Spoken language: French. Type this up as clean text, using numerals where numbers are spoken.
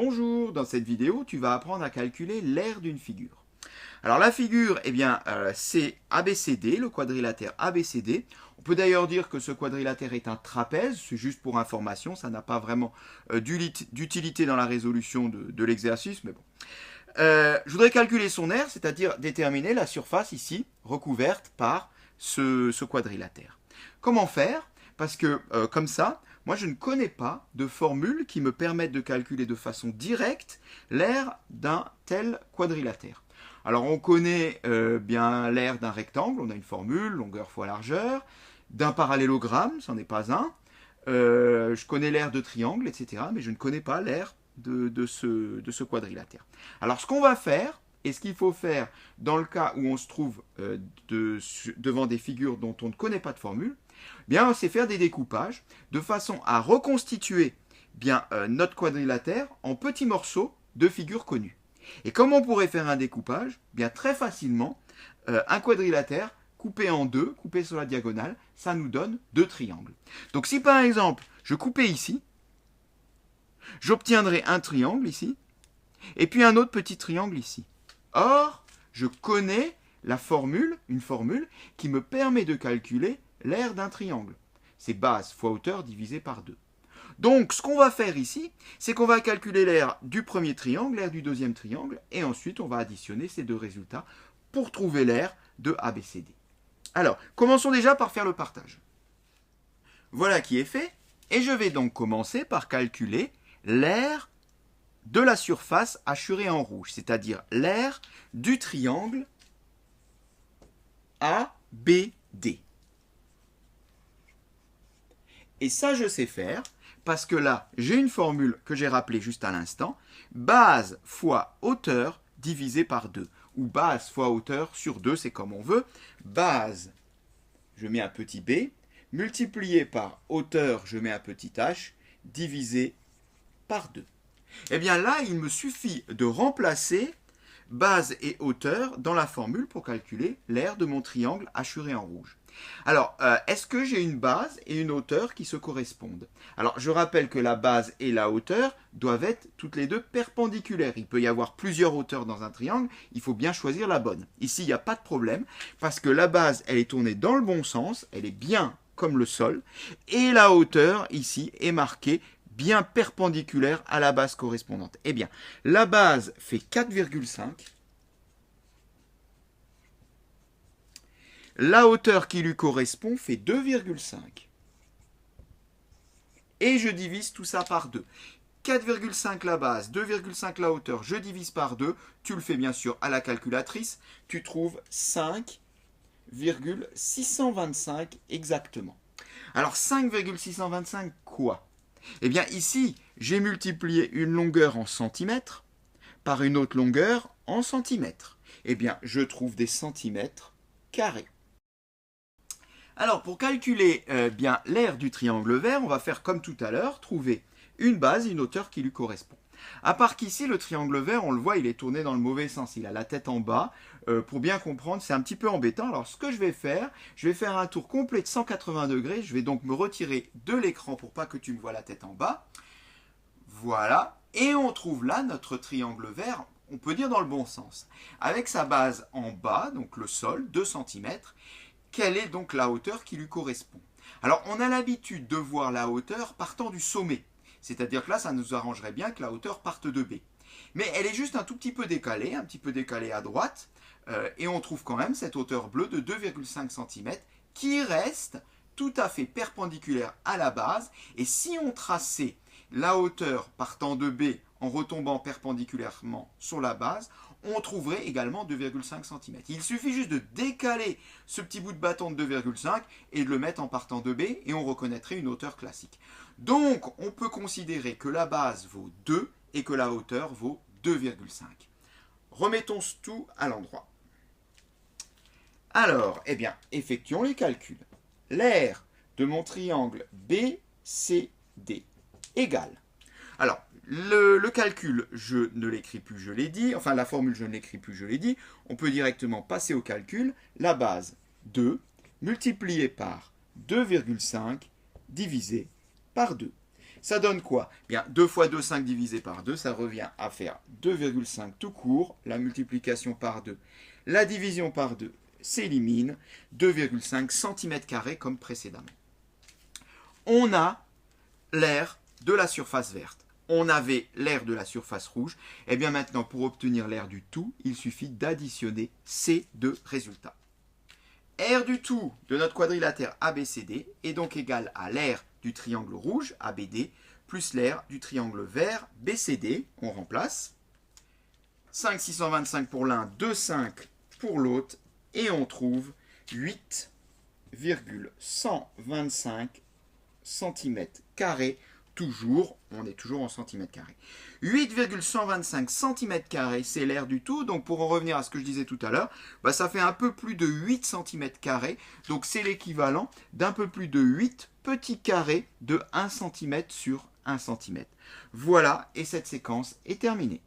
Bonjour, dans cette vidéo, tu vas apprendre à calculer l'aire d'une figure. Alors la figure, c'est ABCD, le quadrilatère ABCD. On peut d'ailleurs dire que ce quadrilatère est un trapèze, c'est juste pour information, ça n'a pas vraiment d'utilité dans la résolution de l'exercice, mais bon. Je voudrais calculer son aire, c'est-à-dire déterminer la surface ici, recouverte par ce quadrilatère. Comment faire? Parce que comme ça, moi je ne connais pas de formule qui me permette de calculer de façon directe l'aire d'un tel quadrilatère. Alors on connaît bien l'aire d'un rectangle, on a une formule, longueur fois largeur, d'un parallélogramme, c'en est pas un. Je connais l'aire de triangle, etc. Mais je ne connais pas l'aire de ce quadrilatère. Alors ce qu'on va faire, et ce qu'il faut faire dans le cas où on se trouve devant des figures dont on ne connaît pas de formule, bien c'est faire des découpages de façon à reconstituer notre quadrilatère en petits morceaux de figures connues. Et comment on pourrait faire un découpage? Bien très facilement, un quadrilatère coupé en deux, coupé sur la diagonale, ça nous donne deux triangles. Donc si par exemple je coupais ici, j'obtiendrai un triangle ici, et puis un autre petit triangle ici. Or, je connais une formule qui me permet de calculer l'aire d'un triangle. C'est base fois hauteur divisé par 2. Donc, ce qu'on va faire ici, c'est qu'on va calculer l'aire du premier triangle, l'aire du deuxième triangle, et ensuite on va additionner ces deux résultats pour trouver l'aire de ABCD. Alors, commençons déjà par faire le partage. Voilà qui est fait, et je vais donc commencer par calculer l'aire de la surface hachurée en rouge, c'est-à-dire l'aire du triangle ABD. Et ça, je sais faire, parce que là, j'ai une formule que j'ai rappelée juste à l'instant, base fois hauteur divisé par 2, ou base fois hauteur sur 2, c'est comme on veut. Base, je mets un petit b, multiplié par hauteur, je mets un petit h, divisé par 2. Eh bien là, il me suffit de remplacer base et hauteur dans la formule pour calculer l'aire de mon triangle hachuré en rouge. Alors, est-ce que j'ai une base et une hauteur qui se correspondent? Alors, je rappelle que la base et la hauteur doivent être toutes les deux perpendiculaires. Il peut y avoir plusieurs hauteurs dans un triangle, il faut bien choisir la bonne. Ici, il n'y a pas de problème, parce que la base, elle est tournée dans le bon sens, elle est bien comme le sol, et la hauteur, ici, est marquée bien perpendiculaire à la base correspondante. Eh bien, la base fait 4,5. La hauteur qui lui correspond fait 2,5. Et je divise tout ça par 2. 4,5 la base, 2,5 la hauteur, je divise par 2. Tu le fais bien sûr à la calculatrice. Tu trouves 5,625 exactement. Alors 5,625 quoi? Eh bien ici, j'ai multiplié une longueur en centimètres par une autre longueur en centimètres. Eh bien, je trouve des centimètres carrés. Alors, pour calculer l'aire du triangle vert, on va faire comme tout à l'heure, trouver une base et une hauteur qui lui correspond. À part qu'ici, le triangle vert, on le voit, il est tourné dans le mauvais sens. Il a la tête en bas. Pour bien comprendre, c'est un petit peu embêtant. Alors, ce que je vais faire un tour complet de 180 degrés. Je vais donc me retirer de l'écran pour pas que tu me vois la tête en bas. Voilà. Et on trouve là notre triangle vert, on peut dire dans le bon sens. Avec sa base en bas, donc le sol, 2 cm, quelle est donc la hauteur qui lui correspond? Alors, on a l'habitude de voir la hauteur partant du sommet. C'est-à-dire que là, ça nous arrangerait bien que la hauteur parte de B. Mais elle est juste un tout petit peu décalée, à droite, et on trouve quand même cette hauteur bleue de 2,5 cm qui reste tout à fait perpendiculaire à la base. Et si on traçait la hauteur partant de B en retombant perpendiculairement sur la base, on trouverait également 2,5 cm. Il suffit juste de décaler ce petit bout de bâton de 2,5 et de le mettre en partant de B et on reconnaîtrait une hauteur classique. Donc, on peut considérer que la base vaut 2 et que la hauteur vaut 2,5. Remettons tout à l'endroit. Alors, effectuons les calculs. L'aire de mon triangle BCD égale. Alors, le calcul, je ne l'écris plus, je l'ai dit. Enfin, la formule, je ne l'écris plus, je l'ai dit. On peut directement passer au calcul. La base, 2, multiplié par 2,5, divisé par 2. Ça donne quoi? Bien, 2 fois 2, 5 divisé par 2, ça revient à faire 2,5 tout court. La multiplication par 2, la division par 2 s'élimine. 2,5 cm² comme précédemment. On a l'aire de la surface verte. On avait l'aire de la surface rouge. Et bien maintenant, pour obtenir l'aire du tout, il suffit d'additionner ces deux résultats. Aire du tout de notre quadrilatère ABCD est donc égal à l'aire du triangle rouge ABD plus l'aire du triangle vert BCD. On remplace. 5, 625 pour l'un, 2, 5 pour l'autre. Et on trouve 8,125 cm². On est toujours en centimètres carrés. 8,125 cm², c'est l'aire du tout. Donc pour en revenir à ce que je disais tout à l'heure, ça fait un peu plus de 8 cm². Donc c'est l'équivalent d'un peu plus de 8 petits carrés de 1 cm sur 1 cm. Voilà, et cette séquence est terminée.